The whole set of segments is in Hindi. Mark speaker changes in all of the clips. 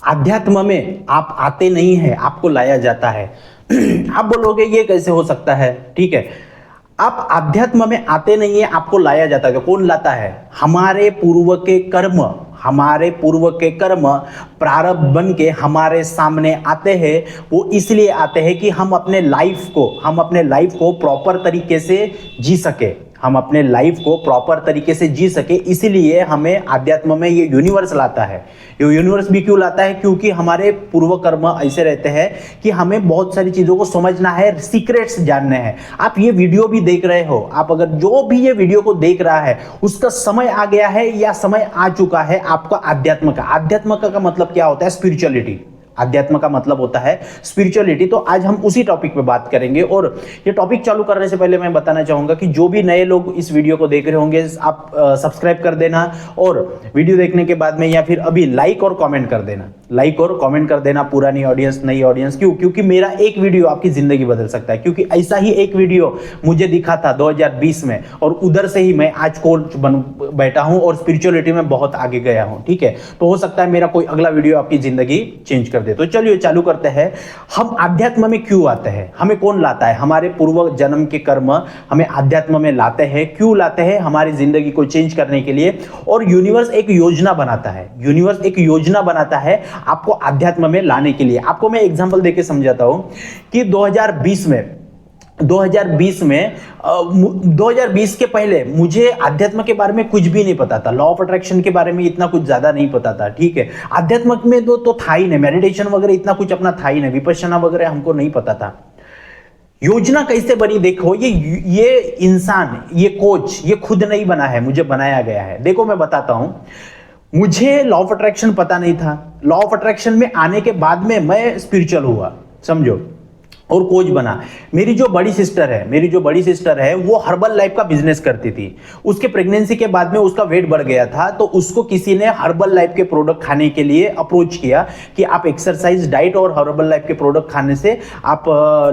Speaker 1: अध्यात्म में आप आते नहीं हैं, आपको लाया जाता है। आप बोलोगे ये कैसे हो सकता है? ठीक है, आप अध्यात्म में आते नहीं है, आपको लाया जाता है। कौन लाता है? हमारे पूर्व के कर्म, हमारे पूर्व के कर्म प्रारब्ध बन के हमारे सामने आते हैं। वो इसलिए आते हैं कि हम अपने लाइफ को प्रॉपर तरीके से जी सके, हम अपने लाइफ को प्रॉपर तरीके से जी सके। इसीलिए हमें अध्यात्म में ये यूनिवर्स लाता है। ये यूनिवर्स भी क्यों लाता है? क्योंकि हमारे पूर्व कर्म ऐसे रहते हैं कि हमें बहुत सारी चीजों को समझना है, सीक्रेट्स जानने हैं। आप ये वीडियो भी देख रहे हो, आप अगर जो भी ये वीडियो को देख रहा है उसका समय आ गया है या समय आ चुका है आपका अध्यात्म का। अध्यात्म का मतलब क्या होता है? स्पिरिचुअलिटी। अध्यात्म का मतलब होता है स्पिरिचुअलिटी। तो आज हम उसी टॉपिक पे बात करेंगे। और ये टॉपिक चालू करने से पहले मैं बताना चाहूंगा कि जो भी नए लोग इस वीडियो को देख रहे होंगे, आप सब्सक्राइब कर देना, और वीडियो देखने के बाद में या फिर अभी लाइक और कमेंट कर देना, लाइक और कमेंट कर देना। पुरानी ऑडियंस, नई ऑडियंस। क्यों? क्योंकि मेरा एक वीडियो आपकी जिंदगी बदल सकता है। क्योंकि ऐसा ही एक वीडियो मुझे दिखा था 2020 में, और उधर से ही मैं आज कोच बन बैठा हूं और स्पिरिचुअलिटी में बहुत आगे गया हूं। ठीक है, तो हो सकता है मेरा कोई अगला वीडियो आपकी जिंदगी चेंज कर दे। तो चलिए चालू करते हैं। हम अध्यात्म में क्यों आते हैं? हमें कौन लाता है? हमारे पूर्व जन्म के कर्म हमें अध्यात्म में लाते हैं। क्यों लाते हैं? हमारी जिंदगी को चेंज करने के लिए। और यूनिवर्स एक योजना बनाता है, यूनिवर्स एक योजना बनाता है आपको अध्यात्म में लाने के लिए। आपको मैं एग्जांपल देके समझाता हूं कि 2020 के पहले मुझे अध्यात्म के बारे में कुछ भी नहीं पता था। लॉ ऑफ अट्रैक्शन के बारे में इतना कुछ ज्यादा नहीं पता था। ठीक है, अध्यात्म में तो था ही नहीं, मेडिटेशन वगैरह इतना कुछ अपना था ही नहीं, विपश्यना वगैरह हमको नहीं पता था। योजना कैसे बनी देखो। ये इंसान, ये कोच, ये खुद नहीं बना है, मुझे बनाया गया है। देखो मैं बताता हूं। मुझे लॉ ऑफ अट्रैक्शन पता नहीं था। लॉ ऑफ अट्रैक्शन में आने के बाद में मैं स्पिरिचुअल हुआ, समझो, और कोच बना। मेरी जो बड़ी सिस्टर है वो हर्बल लाइफ का बिजनेस करती थी। उसके प्रेगनेंसी के बाद में उसका वेट बढ़ गया था, तो उसको किसी ने हर्बल लाइफ के प्रोडक्ट खाने के लिए अप्रोच किया कि आप एक्सरसाइज, डाइट और हर्बल लाइफ के प्रोडक्ट खाने से आप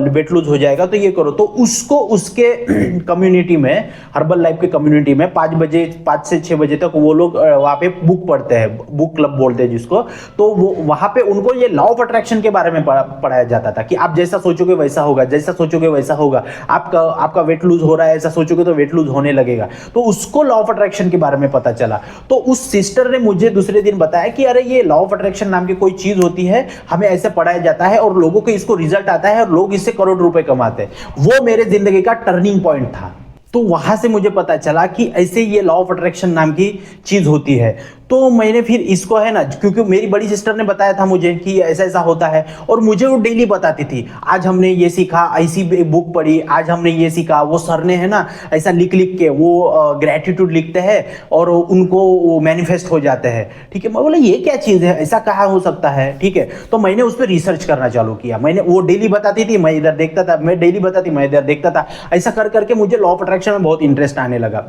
Speaker 1: वेट लूज हो जाएगा, तो ये करो। तो उसको उसके कम्युनिटी में, हर्बल लाइफ के कम्युनिटी में 5 से 6 बजे तक वो लोग वहां पे बुक पढ़ते हैं, बुक क्लब बोलते हैं जिसको। तो वो वहां पे उनको ये लॉ ऑफ अट्रैक्शन के बारे में पढ़ाया जाता था कि आप जैसा सोचोगे वैसा होगा, जैसा सोचोगे वैसा होगा। आपका वेट लूज हो रहा है, ऐसा सोचोगे तो वेट लूज होने लगेगा। तो उसको लॉ ऑफ अट्रैक्शन के बारे में पता चला। तो उस सिस्टर ने मुझे दूसरे दिन बताया कि अरे ये लॉ ऑफ अट्रैक्शन नाम की कोई चीज होती है, हमें ऐसे पढ़ाया जाता है और लोगों को इसको रिजल्ट आता है और लोग इससे करोड़ रुपए कमाते हैं। वो मेरे जिंदगी का टर्निंग पॉइंट था। तो वहां से मुझे पता चला कि ऐसे ये लॉ ऑफ अट्रैक्शन नाम की चीज होती है। तो मैंने फिर इसको, है ना, क्योंकि मेरी बड़ी सिस्टर ने बताया था मुझे कि ऐसा ऐसा होता है, और मुझे वो डेली बताती थी। आज हमने ये सीखा, ऐसी बुक पढ़ी, आज हमने ये सीखा। वो सर ने, है ना, ऐसा लिख लिख के वो ग्रेटिट्यूड लिखते हैं और उनको वो मैनिफेस्ट हो जाते हैं। ठीक है, मैं बोला ये क्या चीज है, ऐसा कहाँ हो सकता है? ठीक है, तो मैंने उस पर रिसर्च करना चालू किया। मैंने, वो डेली बताती थी, मैं इधर देखता था, मैं डेली बताती, मैं इधर देखता था। ऐसा कर करके मुझे लॉ ऑफ अट्रैक्शन में बहुत इंटरेस्ट आने लगा।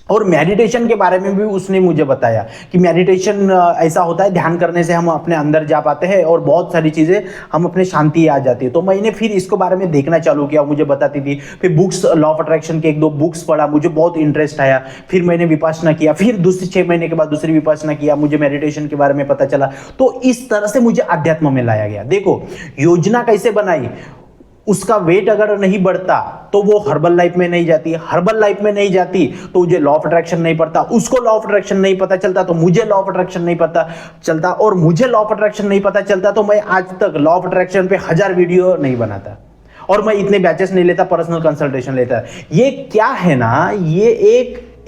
Speaker 1: और मेडिटेशन के बारे में भी उसने मुझे बताया कि मेडिटेशन ऐसा होता है, ध्यान करने से हम अपने अंदर जा पाते हैं और बहुत सारी चीजें हम अपने शांति आ जाती है। तो मैंने फिर इसको बारे में देखना चालू किया, मुझे बताती थी। फिर बुक्स, लॉ ऑफ अट्रैक्शन के 1-2 बुक्स पढ़ा, मुझे बहुत इंटरेस्ट आया। फिर मैंने विपासना किया, फिर दूसरी 6 महीने के बाद दूसरी विपासना किया, मुझे मेडिटेशन के बारे में पता चला। तो इस तरह से मुझे अध्यात्म में लाया गया। देखो योजना कैसे बनाई। उसका वेट अगर नहीं बढ़ता तो वो हर्बल लाइफ में नहीं जाती, हर्बल लाइफ में नहीं जाती तो मुझे लॉ ऑफ अट्रैक्शन नहीं पड़ता, उसको लॉ ऑफ अट्रैक्शन नहीं पता चलता तो मुझे लॉ ऑफ अट्रैक्शन नहीं पता चलता, और मुझे लॉ ऑफ अट्रैक्शन नहीं पता चलता तो मैं आज तक लॉ ऑफ अट्रैक्शन पे 1000 वीडियो नहीं बनाता, और मैं इतने बैचेस नहीं लेता, पर्सनल कंसल्टेशन लेता। ये क्या है ना, ये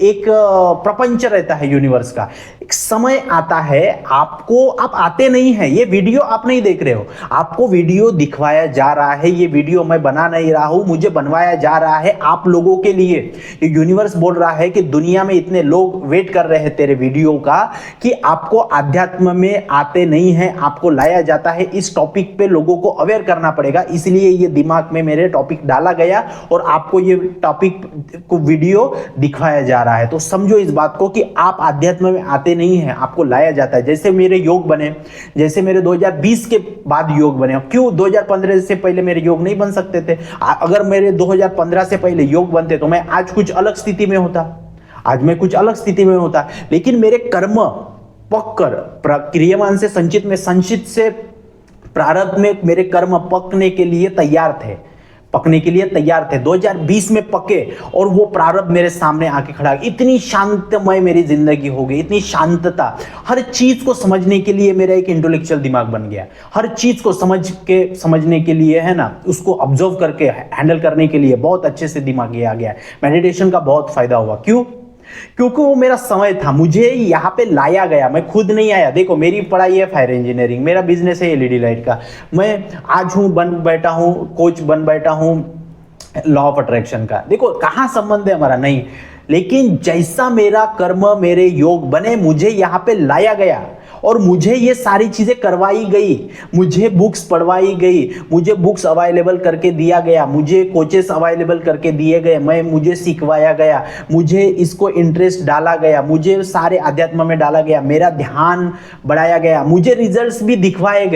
Speaker 1: एक प्रपंच रहता है यूनिवर्स का। एक समय आता है आपको, आप आते नहीं हैं, ये वीडियो आप नहीं देख रहे हो, आपको वीडियो दिखवाया जा रहा है। ये वीडियो मैं बना नहीं रहा हूं, मुझे बनवाया जा रहा है आप लोगों के लिए। ये यूनिवर्स बोल रहा है कि दुनिया में इतने लोग वेट कर रहे हैं तेरे वीडियो का, कि आपको अध्यात्म में आते नहीं है, आपको लाया जाता है। इस टॉपिक पे लोगों को अवेयर करना पड़ेगा, इसलिए ये दिमाग में मेरे टॉपिक डाला गया और आपको ये टॉपिक को वीडियो दिखवाया जा रहा है। तो समझो इस बात को कि आप अध्यात्म में आते नहीं हैं, आपको लाया जाता है। जैसे मेरे योग बने, जैसे मेरे 2020 के बाद योग बने। क्यों 2015 से पहले मेरे योग नहीं बन सकते थे? अगर मेरे 2015 से पहले योग बनते तो मैं आज कुछ अलग स्थिति में होता, आज मैं कुछ अलग स्थिति में होता। लेकिन मेरे कर्म, पककर क्रियमान से संचित में, संचित से प्रारब्ध में मेरे कर्म पकने के लिए तैयार थे, पकने के लिए तैयार थे। 2020 में पके और वो प्रारब्ध मेरे सामने आके खड़ा। इतनी शांतमय मेरी जिंदगी हो गई, इतनी शांतता। हर चीज को समझने के लिए मेरा एक इंटेलेक्चुअल दिमाग बन गया, हर चीज को समझने के लिए है ना, उसको ऑब्जर्व करके हैंडल करने के लिए बहुत अच्छे से दिमाग ये आ गया। मेडिटेशन का बहुत फायदा हुआ। क्यों? क्योंकि वो मेरा समय था, मुझे यहाँ पे लाया गया, मैं खुद नहीं आया। देखो मेरी पढ़ाई है फायर इंजीनियरिंग, मेरा बिजनेस है एलईडी लाइट का, मैं आज बन बैठा हूँ कोच, बन बैठा हूँ लॉ ऑफ अट्रैक्शन का। देखो कहाँ संबंध है हमारा, नहीं, लेकिन जैसा मेरा कर्म मेरे योग बने, मुझे यहाँ पे लाया गया और मुझे ये सारी चीजें करवाई गई, मुझे बुक्स पढ़वाई गई, मुझे बुक्स अवेलेबल करके दिया गया, मुझे कोचेस अवेलेबल करके दिए गए, मुझे सिखवाया गया, मुझे इसको इंटरेस्ट डाला गया, मुझे सारे अध्यात्म में डाला गया, मेरा ध्यान बढ़ाया गया, मुझे रिजल्ट्स भी दिखवाए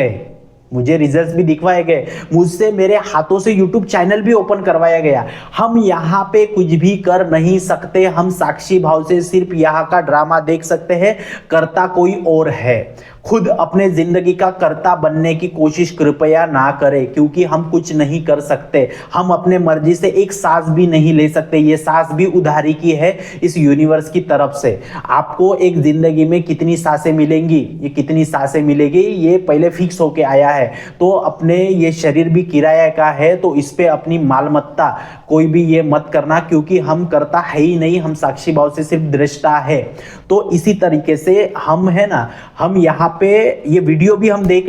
Speaker 1: गए, मुझसे मेरे हाथों से यूट्यूब चैनल भी ओपन करवाया गया। हम यहाँ पे कुछ भी कर नहीं सकते, हम साक्षी भाव से सिर्फ यहाँ का ड्रामा देख सकते हैं। करता कोई और है। खुद अपने जिंदगी का कर्ता बनने की कोशिश कृपया ना करें, क्योंकि हम कुछ नहीं कर सकते। हम अपने मर्जी से एक सांस भी नहीं ले सकते, ये सांस भी उधारी की है इस यूनिवर्स की तरफ से। आपको एक जिंदगी में कितनी सांसें मिलेंगी, ये कितनी सांसें मिलेगी, ये पहले फिक्स होके आया है। तो अपने ये शरीर भी किराया का है, तो इस पे अपनी मालमत्ता कोई भी ये मत करना, क्योंकि हम करता है ही नहीं, हम साक्षी भाव से सिर्फ दृष्टा है। तो इसी तरीके से हम है ना, हम यहाँ पे ये वीडियो भी हम देख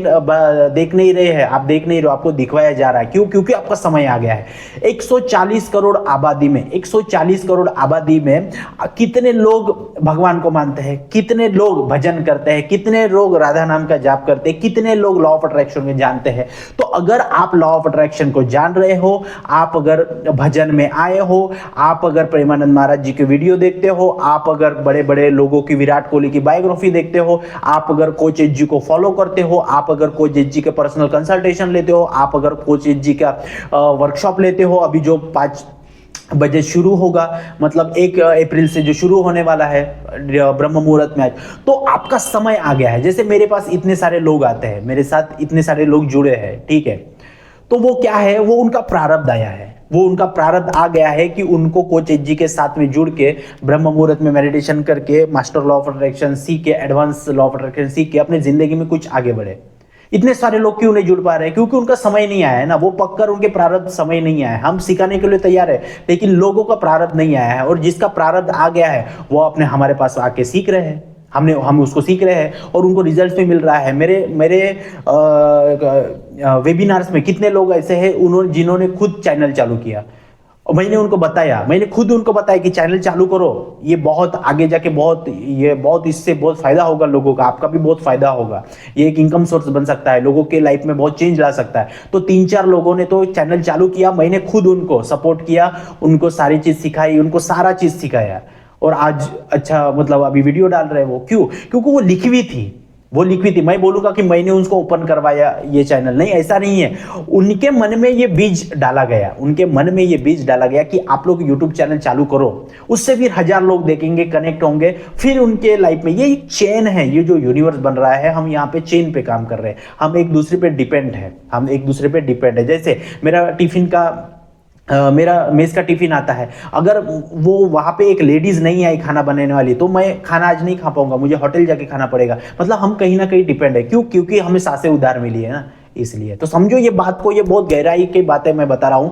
Speaker 1: नहीं रहे हैं, आप देख नहीं रहे हो, आपको दिखवाया जा रहा है। क्यों? क्योंकि आपका समय आ गया है। 140 करोड़ आबादी में, 140 करोड़ आबादी में कितने लोग भगवान को मानते हैं, कितने लोग भजन करते हैं, कितने लोग राधा नाम का जाप करते हैं, कितने लोग लॉ ऑफ अट्रैक्शन में जानते हैं। तो अगर आप लॉ ऑफ अट्रैक्शन को जान रहे हो, आप अगर भजन में आए हो, आप अगर प्रेमानंद महाराज जी के वीडियो देखते हो, आप अगर बड़े बड़े लोगों की, विराट कोहली की बायोग्राफी देखते हो, आप अगर कोच एच जी को फॉलो करते हो, आप अगर कोच एच जी के पर्सनल कंसल्टेशन लेते हो, आप अगर कोच एच जी का वर्कशॉप लेते हो, अभी जो 5 बजे शुरू होगा, मतलब 1 अप्रैल से जो शुरू होने वाला है ब्रह्म मुहूर्त मैच, तो आपका समय आ गया है। जैसे मेरे पास इतने सारे लोग आते हैं, मेरे साथ इतने सारे लोग जुड़े हैं, ठीक है, तो वो क्या है, वो उनका प्रारब्ध आया है, वो उनका प्रारब्ध आ गया है कि उनको कोच एच जी के साथ में जुड़ के ब्रह्म मुहूर्त में मेडिटेशन करके, मास्टर लॉ ऑफ अट्रैक्शन सीख के, एडवांस लॉ ऑफ अट्रैक्शन सीख के अपने जिंदगी में कुछ आगे बढ़े। इतने सारे लोग क्यों नहीं जुड़ पा रहे? क्योंकि उनका समय नहीं आया है ना, वो पककर उनके प्रारब्ध समय नहीं आया है। हम सिखाने के लिए तैयार है, लेकिन लोगों का प्रारब्ध नहीं आया है, और जिसका प्रारब्ध आ गया है वो अपने हमारे पास आके सीख रहे हैं, हम उसको सीख रहे हैं और उनको रिजल्ट भी मिल रहा है। मेरे वेबिनार्स में कितने लोग ऐसे हैं जिन्होंने खुद चैनल चालू किया, और मैंने खुद उनको बताया कि चैनल चालू करो, ये बहुत आगे जाके बहुत इससे बहुत फायदा होगा लोगों का, आपका भी बहुत फायदा होगा, ये एक इनकम सोर्स बन सकता है, लोगों के लाइफ में बहुत चेंज ला सकता है। तो 3-4 लोगों ने तो चैनल चालू किया, मैंने खुद उनको सपोर्ट किया, उनको सारी चीज सिखाई, उनको सारा चीज सिखाया, और आज अच्छा मतलब अभी वीडियो डाल रहे हैं वो। क्यों? क्योंकि वो लिखी थी। मैं बोलूंगा कि मैंने उनको ओपन करवाया ये चैनल, नहीं, ऐसा नहीं है। उनके मन में ये बीज डाला गया कि आप लोग यूट्यूब चैनल चालू करो, उससे फिर 1000 लोग देखेंगे, कनेक्ट होंगे, फिर उनके लाइफ में ये एक चेन है, ये जो यूनिवर्स बन रहा है, हम यहाँ पे चेन पे काम कर रहे हैं, हम एक दूसरे पे डिपेंड है। जैसे मेरा टिफिन का मेरा मेस का टिफिन आता है, अगर वो वहां पे एक लेडीज नहीं आई खाना बनाने वाली, तो मैं खाना आज नहीं खा पाऊंगा, मुझे होटल जाके खाना पड़ेगा। मतलब हम कहीं ना कहीं डिपेंड है। क्यों? क्योंकि हमें सांसें उधार मिली है ना, इसलिए। तो समझो ये बात को, ये बहुत गहराई की बातें मैं बता रहा हूं।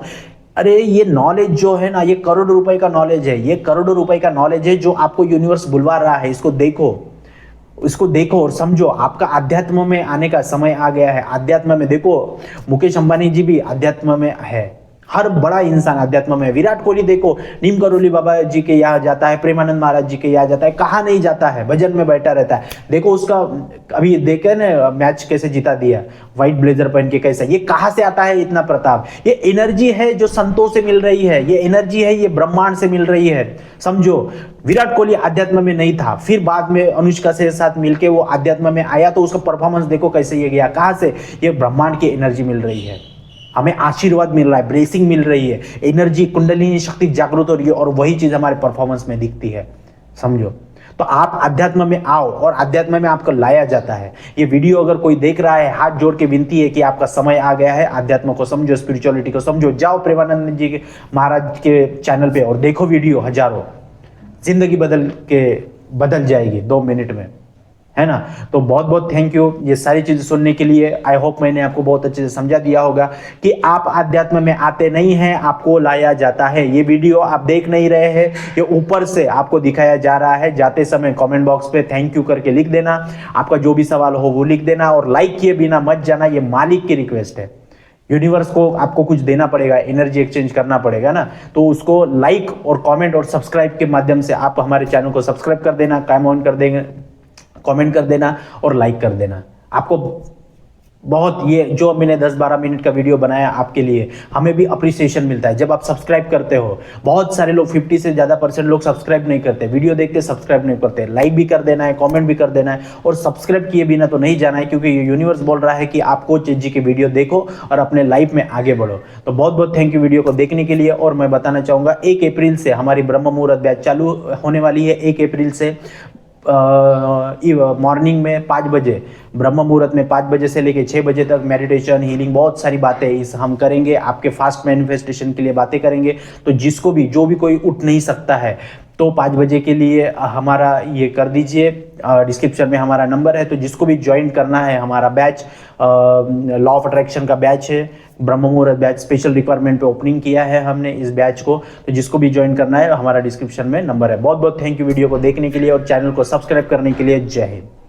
Speaker 1: अरे ये नॉलेज जो है ना, ये करोड़ों रुपए का नॉलेज है, ये करोड़ों रुपए का नॉलेज है जो आपको यूनिवर्स बुलवा रहा है। इसको देखो और समझो। आपका अध्यात्म में आने का समय आ गया है। अध्यात्म में देखो, मुकेश अंबानी जी भी अध्यात्म में है, हर बड़ा इंसान अध्यात्म में। विराट कोहली देखो, नीम करोली बाबा जी के यहाँ जाता है, प्रेमानंद महाराज जी के यहाँ जाता है, कहाँ नहीं जाता है, भजन में बैठा रहता है। देखो उसका अभी देखे ना मैच कैसे जिता दिया, व्हाइट ब्लेजर पहन के कैसा। ये कहाँ से आता है इतना प्रताप? ये एनर्जी है जो संतों से मिल रही है, ये एनर्जी है, ये ब्रह्मांड से मिल रही है। समझो, विराट कोहली अध्यात्म में नहीं था, फिर बाद में अनुष्का से साथ मिलके वो अध्यात्म में आया, तो उसका परफॉर्मेंस देखो कैसे ये गया। कहाँ से? ये ब्रह्मांड की एनर्जी मिल रही है, हमें आशीर्वाद मिल रहा है, ब्लेसिंग मिल रही है, एनर्जी कुंडलिनी शक्ति जागृत हो रही है, और वही चीज हमारे परफॉर्मेंस में दिखती है। समझो। तो आप अध्यात्म में आओ और अध्यात्म में आपको लाया जाता है। ये वीडियो अगर कोई देख रहा है, हाथ जोड़ के विनती है कि आपका समय आ गया है, अध्यात्म को समझो, स्पिरिचुअलिटी को समझो, जाओ प्रेमानंद जी के महाराज के चैनल पे और देखो वीडियो हजारों, जिंदगी बदल जाएगी 2 मिनट में, है ना। तो बहुत बहुत थैंक यू ये सारी चीजें सुनने के लिए। आई होप मैंने आपको बहुत अच्छे से समझा दिया होगा कि आप आध्यात्म में आते नहीं हैं, आपको लाया जाता है। ये वीडियो आप देख नहीं रहे हैं, ये ऊपर से आपको दिखाया जा रहा है। जाते समय कमेंट बॉक्स पे थैंक यू करके लिख देना, आपका जो भी सवाल हो वो लिख देना, और लाइक किए बिना मत जाना, ये मालिक की रिक्वेस्ट है। यूनिवर्स को आपको कुछ देना पड़ेगा, एनर्जी एक्सचेंज करना पड़ेगा ना, तो उसको लाइक और कमेंट और सब्सक्राइब के माध्यम से आप हमारे चैनल को सब्सक्राइब कर देना, कमेंट कर देंगे, कमेंट कर देना और लाइक कर देना। आपको बहुत, ये जो मैंने 10-12 मिनट का वीडियो बनाया आपके लिए, हमें भी अप्रिसिएशन मिलता है जब आप सब्सक्राइब करते हो। बहुत सारे लोग 50 से ज़्यादा % लोग सब्सक्राइब नहीं करते, वीडियो देखते सब्सक्राइब नहीं करते। लाइक भी कर देना है, कमेंट भी कर देना है, और सब्सक्राइब किए बिना तो नहीं जाना है, क्योंकि यूनिवर्स बोल रहा है कि आप कोच जी की वीडियो देखो और अपने लाइफ में आगे बढ़ो। तो बहुत बहुत थैंक यू वीडियो को देखने के लिए। और मैं बताना चाहूँगा 1 अप्रैल से हमारी ब्रह्म मुहूर्त बैच चालू होने वाली है। 1 अप्रैल से मॉर्निंग में 5 बजे, ब्रह्म मुहूर्त में 5 बजे से लेके 6 बजे तक मेडिटेशन, हीलिंग, बहुत सारी बातें इस हम करेंगे। आपके फास्ट मैनिफेस्टेशन के लिए बातें करेंगे। तो जिसको भी, जो भी कोई उठ नहीं सकता है, तो 5 बजे के लिए हमारा ये कर दीजिए, डिस्क्रिप्शन में हमारा नंबर है। तो जिसको भी ज्वाइन करना है हमारा बैच, लॉ ऑफ अट्रैक्शन का बैच है, ब्रह्म मुहूर्त बैच, स्पेशल रिक्वायरमेंट पे ओपनिंग किया है हमने इस बैच को। तो जिसको भी ज्वाइन करना है हमारा डिस्क्रिप्शन में नंबर है। बहुत बहुत थैंक यू वीडियो को देखने के लिए और चैनल को सब्सक्राइब करने के लिए। जय हिंद।